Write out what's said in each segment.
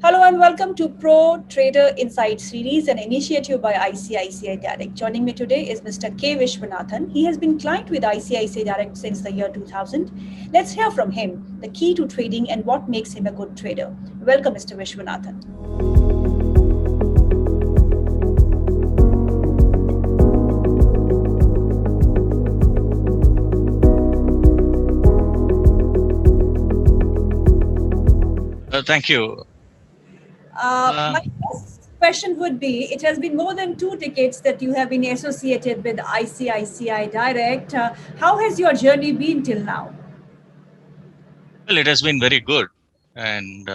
Hello and welcome to Pro Trader Insight Series, an initiative by ICICI Direct. Joining me today is Mr. K. Vishwanathan. He has been client with ICICI Direct since the year 2000. Let's hear from him, the key to trading and what makes him a good trader. Welcome, Mr. Vishwanathan. Thank you. My first question would be, it has been more than 2 decades that you have been associated with ICICI Direct. How has your journey been till now? Well, it has been very good. And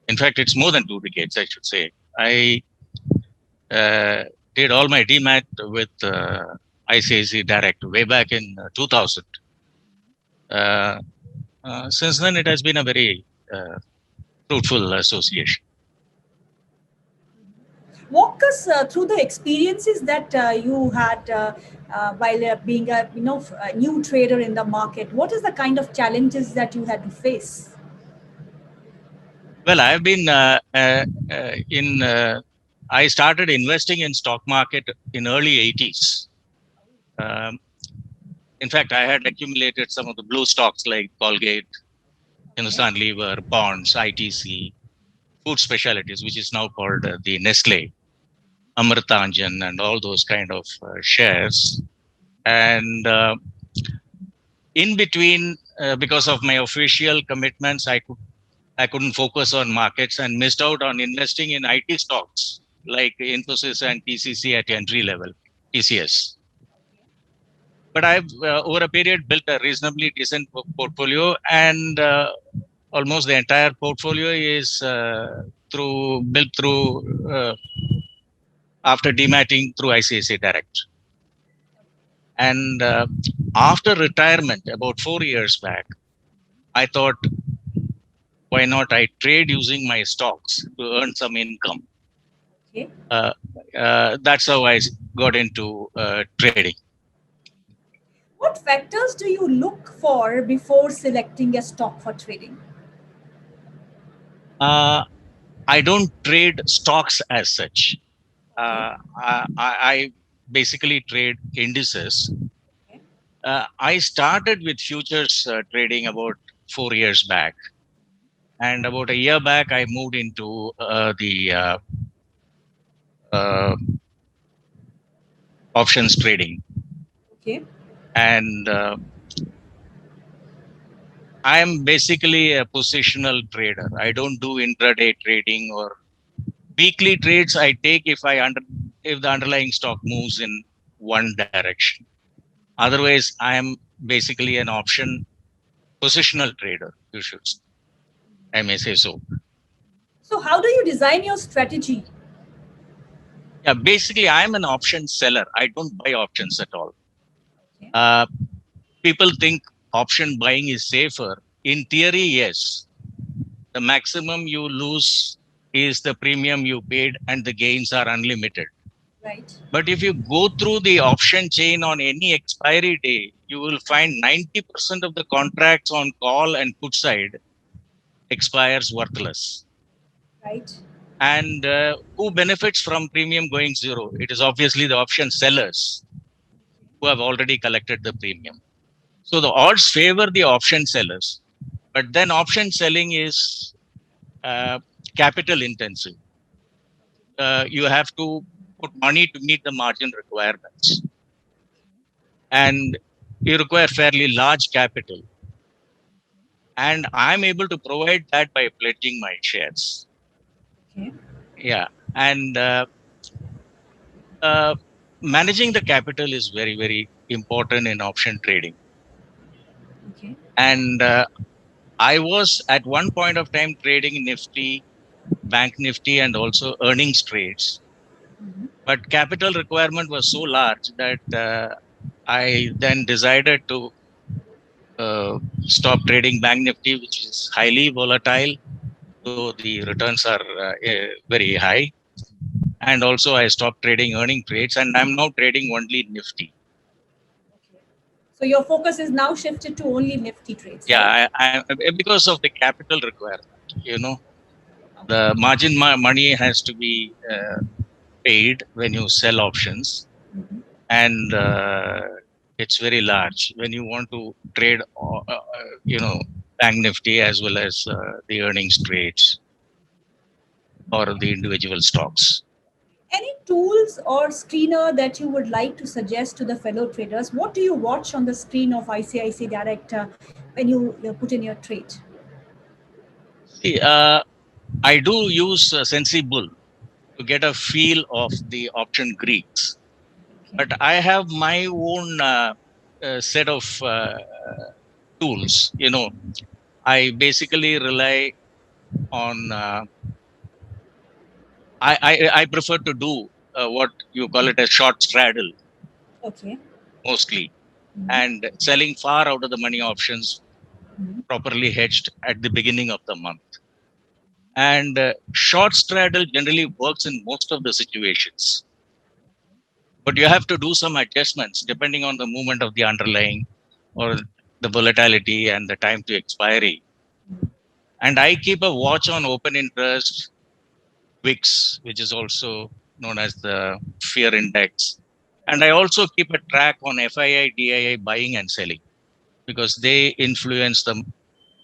in fact, it's more than 2 decades, I should say. I did all my DMAT with ICICI Direct way back in 2000. Since then, it has been a very fruitful association. Walk us through the experiences that you had while being a new trader in the market. What is the kind of challenges that you had to face? Well, I've been I started investing in stock market in early 80s. In fact, I had accumulated some of the blue stocks like Colgate, Hindustan Lever, Bonds, ITC, food specialties, which is now called the Nestle, Amritanjan, and all those kind of shares. And in between, because of my official commitments, I couldn't focus on markets and missed out on investing in IT stocks like Infosys and TCC at entry level, TCS. But I've over a period built a reasonably decent portfolio, and almost the entire portfolio is built through after dematting through ICICI Direct. And after retirement, about 4 years back, I thought, why not I trade using my stocks to earn some income? Okay. That's how I got into trading. What factors do you look for before selecting a stock for trading? I don't trade stocks as such. Okay. I basically trade indices. Okay. I started with futures trading about 4 years back. And about a year back, I moved into the options trading. Okay. And I am basically a positional trader. I don't do intraday trading or weekly trades. I take if the underlying stock moves in one direction. Otherwise, I am basically an option positional trader. I may say so. So, how do you design your strategy? Yeah, basically, I am an option seller. I don't buy options at all. Okay. People think option buying is safer. In theory, yes. The maximum you lose is the premium you paid, and the gains are unlimited. Right. But if you go through the option chain on any expiry day, you will find 90% of the contracts on call and put side expires worthless. Right. And who benefits from premium going zero? It is obviously the option sellers who have already collected the premium. So the odds favor the option sellers. But then option selling is capital intensive. You have to put money to meet the margin requirements. And you require fairly large capital. And I'm able to provide that by pledging my shares. Okay. Yeah. And managing the capital is very, very important in option trading. Okay. And I was at one point of time trading Nifty, Bank Nifty, and also earnings trades. Mm-hmm. But capital requirement was so large that I then decided to stop trading Bank Nifty, which is highly volatile. So the returns are very high. And also I stopped trading earning trades, and I'm now trading only Nifty. Okay. So your focus is now shifted to only Nifty trades, right? Yeah, because of the capital requirement, you know. The margin money has to be paid when you sell options, Mhm. and it's very large when you want to trade, bank nifty as well as the earnings trades or the individual stocks. Any tools or screener that you would like to suggest to the fellow traders? What do you watch on the screen of ICICI Direct when you put in your trade? See, I do use Sensible to get a feel of the option Greeks, Okay. but I have my own set of tools. I basically rely on. I prefer to do what you call it a short straddle Okay. mostly, Mhm. and selling far out of the money options Mhm. properly hedged at the beginning of the month. And short straddle generally works in most of the situations, but you have to do some adjustments depending on the movement of the underlying or the volatility and the time to expiry. And I keep a watch on open interest, VIX, which is also known as the fear index. And I also keep a track on FII, DII buying and selling because they influence the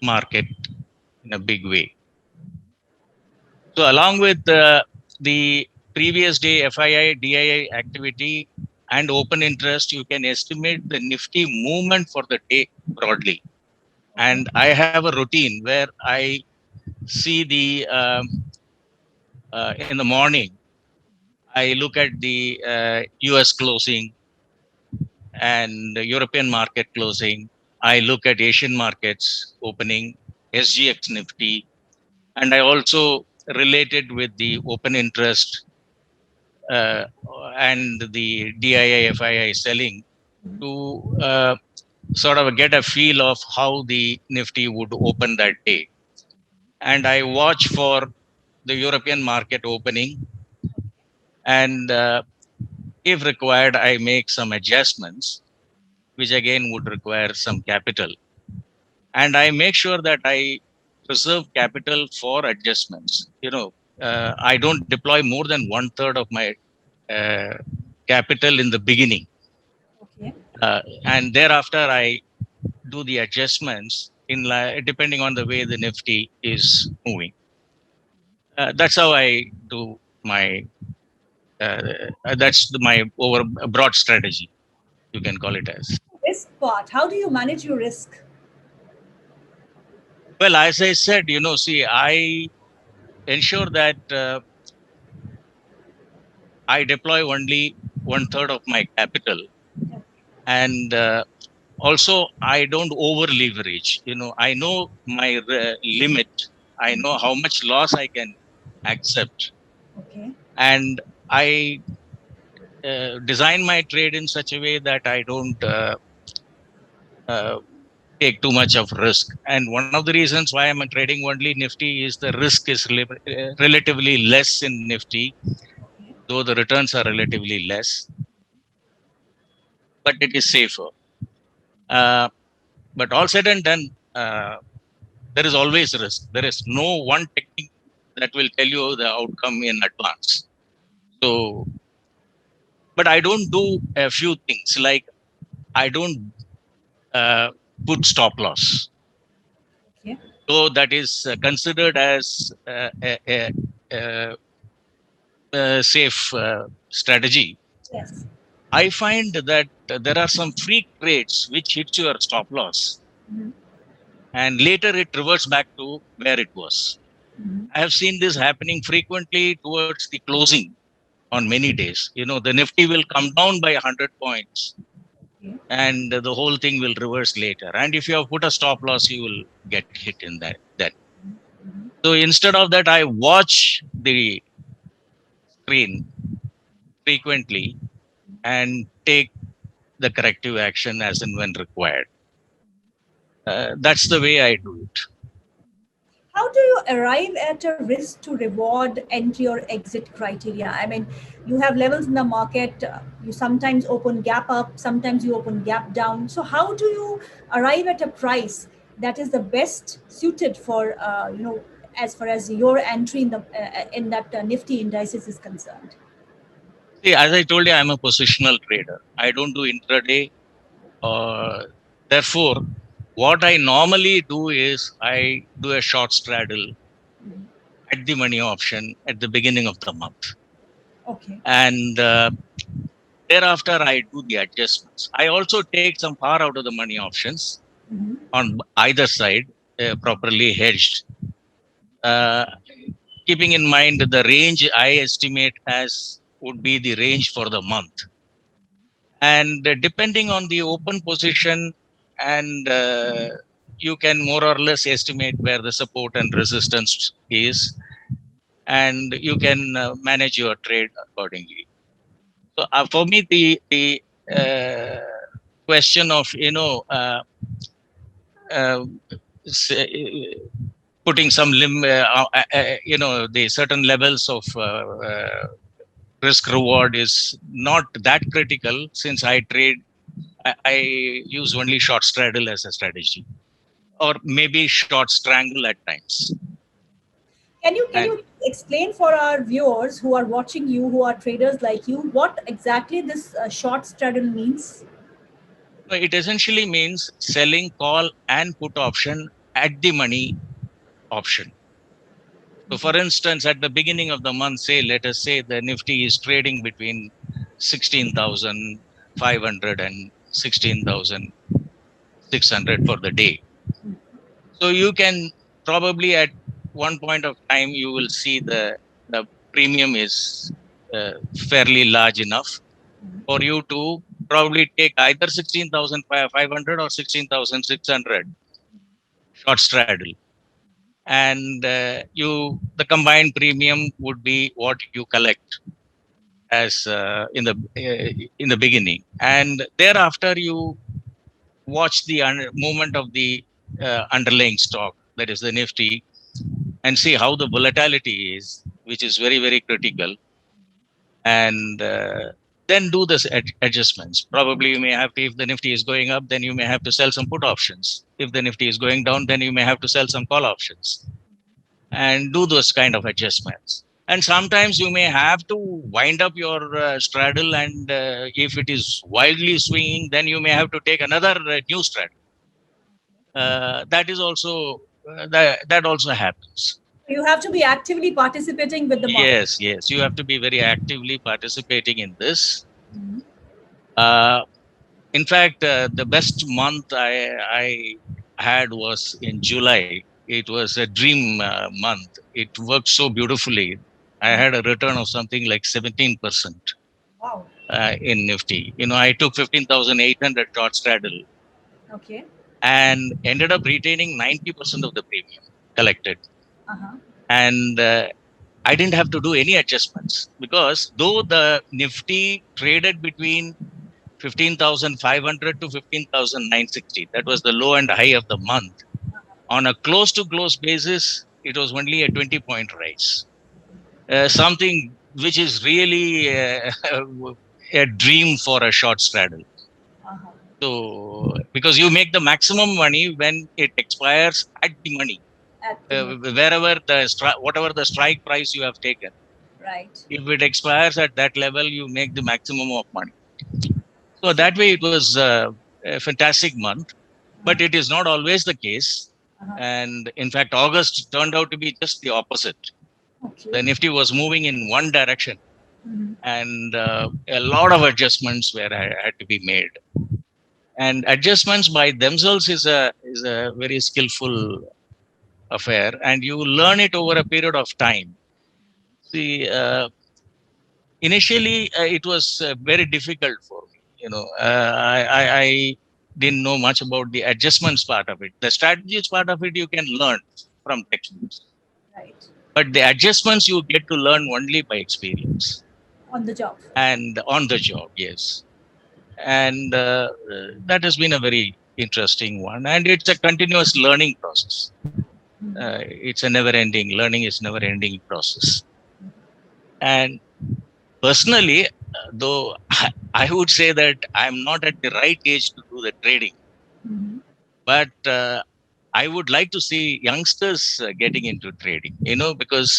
market in a big way. So, along with the previous day FII, DII activity and open interest, you can estimate the Nifty movement for the day broadly. Okay. And I have a routine where I see the in the morning, I look at the US closing and the European market closing. I look at Asian markets opening, SGX Nifty, and I also related with the open interest uh, and the DII, FII selling to sort of get a feel of how the Nifty would open that day. And I watch for the European market opening, and if required, I make some adjustments, which again would require some capital. And I make sure that I preserve capital for adjustments. I don't deploy more than one third of my uh, capital in the beginning, Okay. and thereafter I do the adjustments depending on the way the Nifty is moving. That's how I do my. That's my over broad strategy. You can call it as. Risk part. How do you manage your risk? Well, as I said, see, I ensure that I deploy only one third of my capital, and also I don't over leverage. I know my limit. I know how much loss I can accept, Okay. and I design my trade in such a way that I don't uh, take too much of risk. And one of the reasons why I'm trading only Nifty is the risk is relatively less in Nifty, Okay. though the returns are relatively less, but it is safer. Uh, but all said and done, there is always risk. There is no one technique that will tell you the outcome in advance. So, but I don't do a few things like I don't uh, put stop loss. Okay. So that is considered as a safe strategy. Yes. I find that there are some freak trades which hit your stop loss Mhm. and later it reverts back to where it was. Mhm. I have seen this happening frequently towards the closing on many days. The Nifty will come down by 100 points Okay. and the whole thing will reverse later. And if you have put a stop loss, you will get hit in that. Mhm. So instead of that, I watch the screen frequently and take the corrective action as and when required. That's the way I do it. How do you arrive at a risk to reward entry or exit criteria? I mean, you have levels in the market. You sometimes open gap up, sometimes you open gap down. So, how do you arrive at a price that is the best suited for as far as your entry in that Nifty indices is concerned? See, as I told you, I'm a positional trader. I don't do intraday. Therefore, what I normally do is I do a short straddle at the money option at the beginning of the month. Okay. And thereafter, I do the adjustments. I also take some par out of the money options Mm-hmm. on either side, properly hedged. Uh, Keeping in mind the range I estimate as would be the range for the month. And depending on the open position, and you can more or less estimate where the support and resistance is, and you can manage your trade accordingly. So for me, the uh, question of uh, putting some the certain levels of risk reward is not that critical, since I trade. I use only short straddle as a strategy, or maybe short strangle at times. Can you And explain for our viewers who are watching you, who are traders like you, what exactly this short straddle means? it essentially means selling call and put option at the money option. So, for instance, at the beginning of the month, say, let us say the Nifty is trading between 16,500 and 16,600 for the day. So, you can probably at one point of time, you will see the premium is uh, fairly large enough for you to probably take either 16,500 or 16,600 short straddle. And the combined premium would be what you collect as in the beginning, and thereafter you watch the movement of the underlying stock, that is the Nifty, and see how the volatility is, which is very very critical. And then do this adjustments. Probably you may have to, if the Nifty is going up, then you may have to sell some put options. If the Nifty is going down, then you may have to sell some call options, and do those kind of adjustments. And sometimes you may have to wind up your straddle, and if it is wildly swinging, then you may have to take another new straddle. That is also that also happens. You have to be actively participating with the market. Yes, yes, you have to be very actively participating in this. Uh, in fact, the best month I had was in July. It was a dream month. It worked so beautifully. I had a return of something like 17% Wow. in Nifty. I took 15,800 short straddle Okay. and ended up retaining 90% of the premium collected. Uh-huh. And I didn't have to do any adjustments, because though the Nifty traded between 15,500 to 15,960, that was the low and high of the month. On a close to close basis, it was only a 20-point rise. Something which is really a dream for a short straddle. Uh-huh. So, because you make the maximum money when it expires at the money, At the moment. wherever whatever the strike price you have taken. Right. If it expires at that level, you make the maximum of money. So So, that way, it was a fantastic month. But uh-huh. it is not always the case. Uh-huh. And in fact, August turned out to be just the opposite. Okay. The Nifty was moving in one direction, Mm-hmm. and a lot of adjustments had to be made. And adjustments by themselves is a very skillful affair, and you learn it over a period of time. See, initially it was very difficult for me. I didn't know much about the adjustments part of it. The strategies part of it you can learn from textbooks, Right. but the adjustments you get to learn only by experience On the job. and on the job. Yes, and that has been a very interesting one, and it's a continuous learning process. It's a never ending learning, is never ending process. And personally, though, I would say that I'm not at the right age to do the trading, Mm-hmm. but I would like to see youngsters getting into trading, because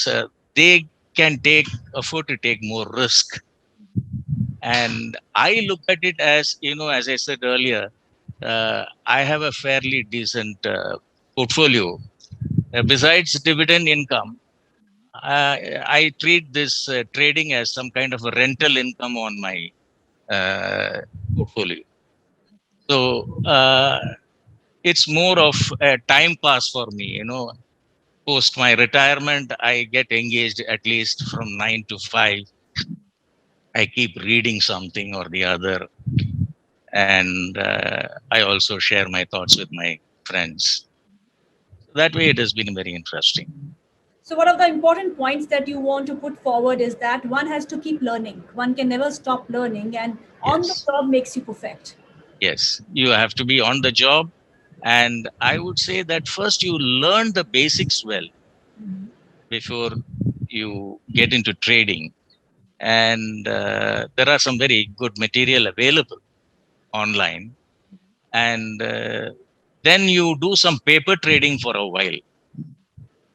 they can afford to take more risk. And I look at it as, as I said earlier, I have a fairly decent portfolio. Besides dividend income, uh, I treat this trading as some kind of a rental income on my uh, portfolio. So it's more of a time pass for me. Post my retirement, I get engaged at least from 9 to 5. I keep reading something or the other, and I also share my thoughts with my friends. That way, it has been very interesting. So, one of the important points that you want to put forward is that one has to keep learning. One can never stop learning, and on the Yes, job makes you perfect. yes, you have to be on the job, and I would say that first you learn the basics well before you get into trading. And there are some very good material available online, and then you do some paper trading for a while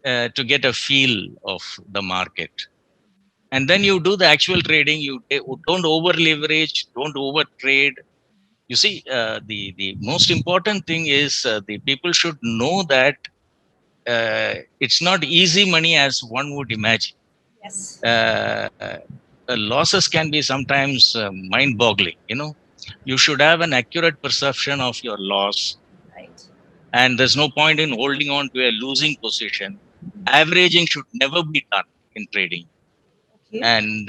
to get a feel of the market, and then you do the actual trading. Don't over leverage, don't over trade. You see, the most important thing is the people should know that it's not easy money as one would imagine. Yes, The losses can be sometimes mind boggling. You should have an accurate perception of your loss, right. and there's no point in holding on to a losing position. Averaging should never be done in trading, Okay. and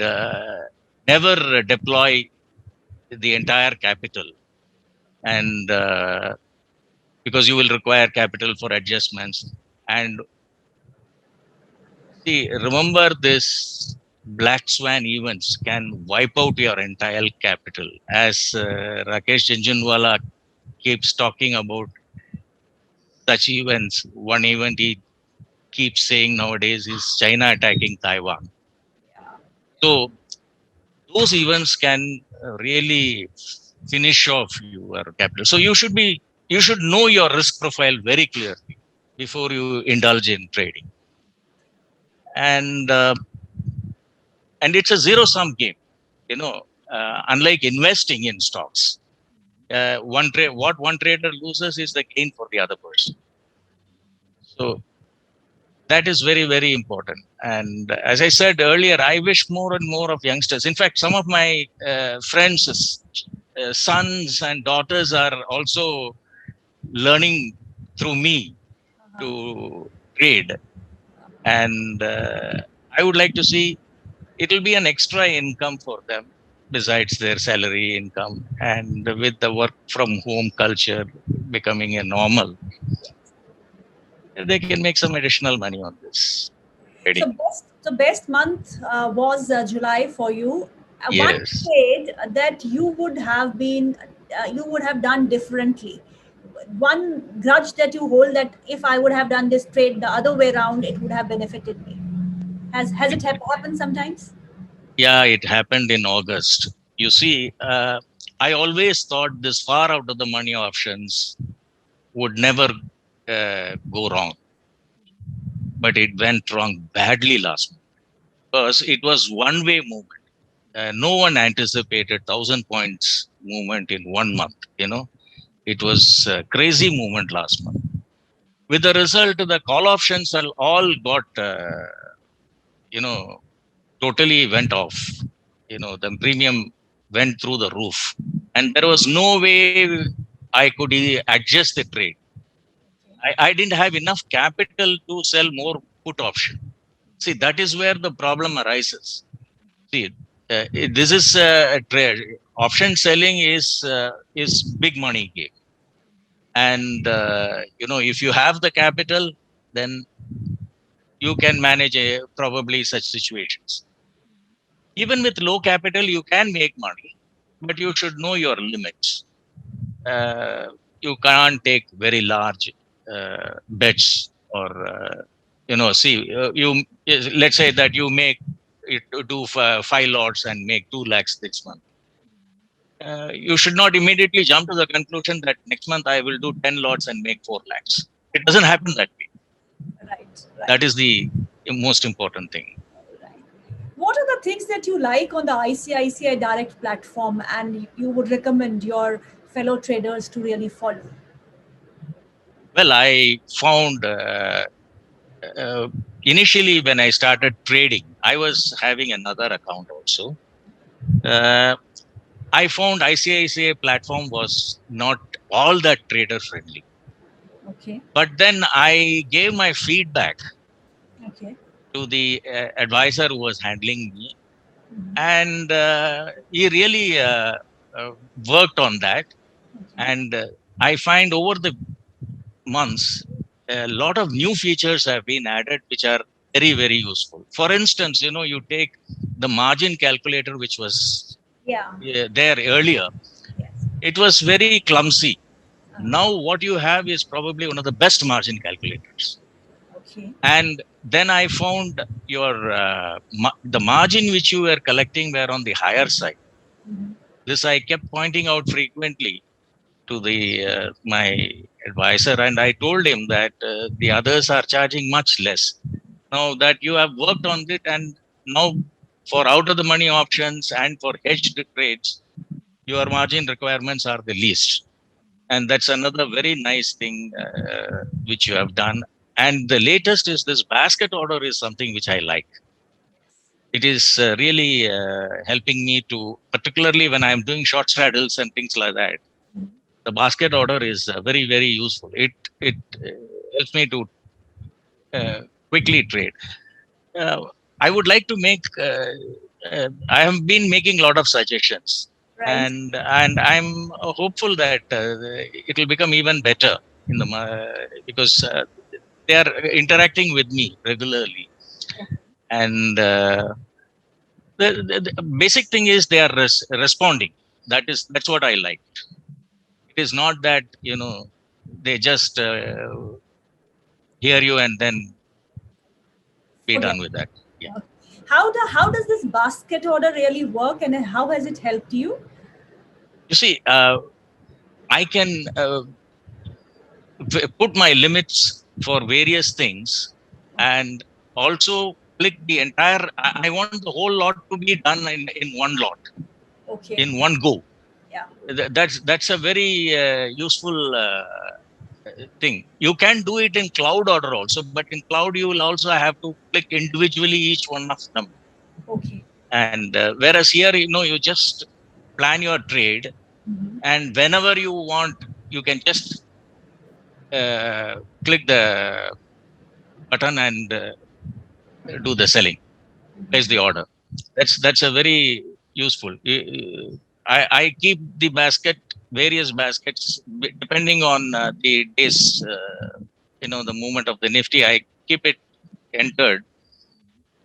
never deploy the entire capital. And because you will require capital for adjustments. And see, remember this black swan events can wipe out your entire capital. As Rakesh Jhunjhunwala keeps talking about such events, one event he keeps saying nowadays is China attacking Taiwan. Yeah. So those events can really finish off your capital. So you should know your risk profile very clearly before you indulge in trading. And it's a zero sum game. You know, unlike investing in stocks, what one trader loses is the gain for the other person. So that is very, very important. And as I said earlier, I wish more and more of youngsters. In fact, some of my friends' sons and daughters are also learning through me to trade. And I would like to see it will be an extra income for them besides their salary income. And with the work from home culture becoming a normal, they can make some additional money on this So trading. best month was July for you. One Yes. trade that you would have you would have done differently. One grudge that you hold that if I would have done this trade the other way around, it would have benefited me. Has it happened sometimes? Yeah, it happened in August. You see, I always thought this far out of the money options would never go wrong, but it went wrong badly last month because it was one way movement. No one anticipated 1,000 points movement in 1 month. It was a crazy movement last month. With the result, the call options all got, you know, totally went off. The premium went through the roof, and there was no way I could adjust the trade. I didn't have enough capital to sell more put option. See, that is where the problem arises. See, this is a trade. Option selling is big money game, and if you have the capital, then you can manage probably such situations. Even with low capital, you can make money, but you should know your limits. You can't take very large bets, or see, let's say that you make it do 5 lots and make 2 lakhs this month. You should not immediately jump to the conclusion that next month I will do 10 lots and make 4 lakhs. It doesn't happen that way. Right, That right, is the most important thing. right. What are the things that you like on the ICICI Direct platform and you would recommend your fellow traders to really follow? Well, I found uh, initially when I started trading, I was having another account also. Uh, I found ICICI platform was not all that trader friendly. Okay, But then I gave my feedback okay, to the advisor who was handling me, mhm, and he really worked on that. okay, And I find over the months, a lot of new features have been added, which are very, very useful. For instance, you take the margin calculator, which was yeah, there earlier. yes, It was very clumsy. uh, Now, what you have is probably one of the best margin calculators. okay, And then I found your the margin which you were collecting were on the higher side. mhm, This I kept pointing out frequently to the my advisor, and I told him that the others are charging much less. Now that you have worked on it, and now for out of the money options and for hedged trades, your margin requirements are the least. And that's another very nice thing which you have done. And the latest is this basket order is something which I like. It is really helping me to, particularly when I'm doing short straddles and things like that. mhm. The basket order is very, very useful. It helps me to uh, quickly trade. uh, I would like to make I have been making a lot of suggestions, Right. and I'm hopeful that it will become even better in the because they are interacting with me regularly. And the basic thing is they are responding. That's what I like. It is not that they just hear you and then be Forget. done with that. Yeah. Uh, how does this basket order really work, and how has it helped you? You see, I can put my limits for various things, Okay. and also click the entire. I want the whole lot to be done in one lot, Okay. in one go. Yeah. That's a very useful thing. You can do it in cloud order also, but in cloud you will also have to click individually each one of them. Okay. And whereas here, you just plan your trade, Mhm. and whenever you want, you can just click the button and do the selling, place the order. That's a very useful. I keep the various baskets depending on the days, the movement of the Nifty. I keep it entered,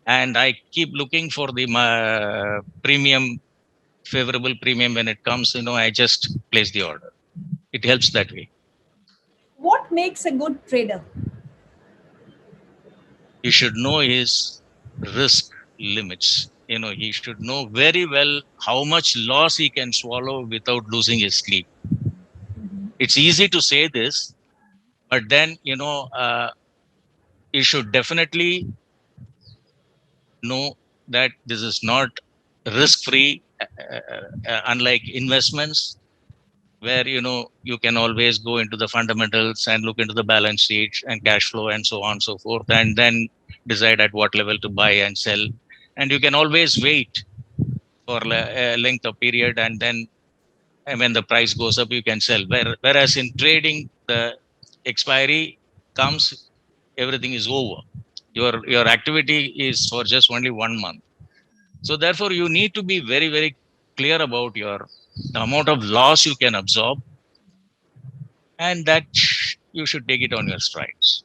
and I keep looking for the premium, favorable premium when it comes. I just place the order. It helps that way. What makes a good trader? He should know his risk limits. He should know very well how much loss he can swallow without losing his sleep. Mhm. It's easy to say this, but then he should definitely know that this is not risk free, unlike investments, where you can always go into the fundamentals and look into the balance sheet and cash flow and so on and so forth, and then decide at what level to buy and sell. And you can always wait for a length of period, and then when the price goes up you can sell. Whereas in trading, the expiry comes, everything is over. Your activity is for just only 1 month. So therefore you need to be very, very clear about the amount of loss you can absorb, and that you should take it on your strides.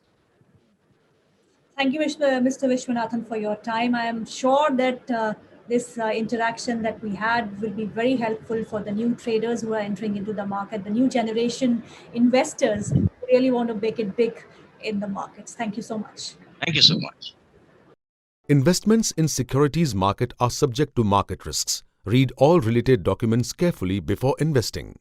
Thank you, Mr. Vishwanathan, for your time. I am sure that this interaction that we had will be very helpful for the new traders who are entering into the market, the new generation investors who really want to make it big in the markets. Thank you so much. Thank you so much. Investments in securities market are subject to market risks. Read all related documents carefully before investing.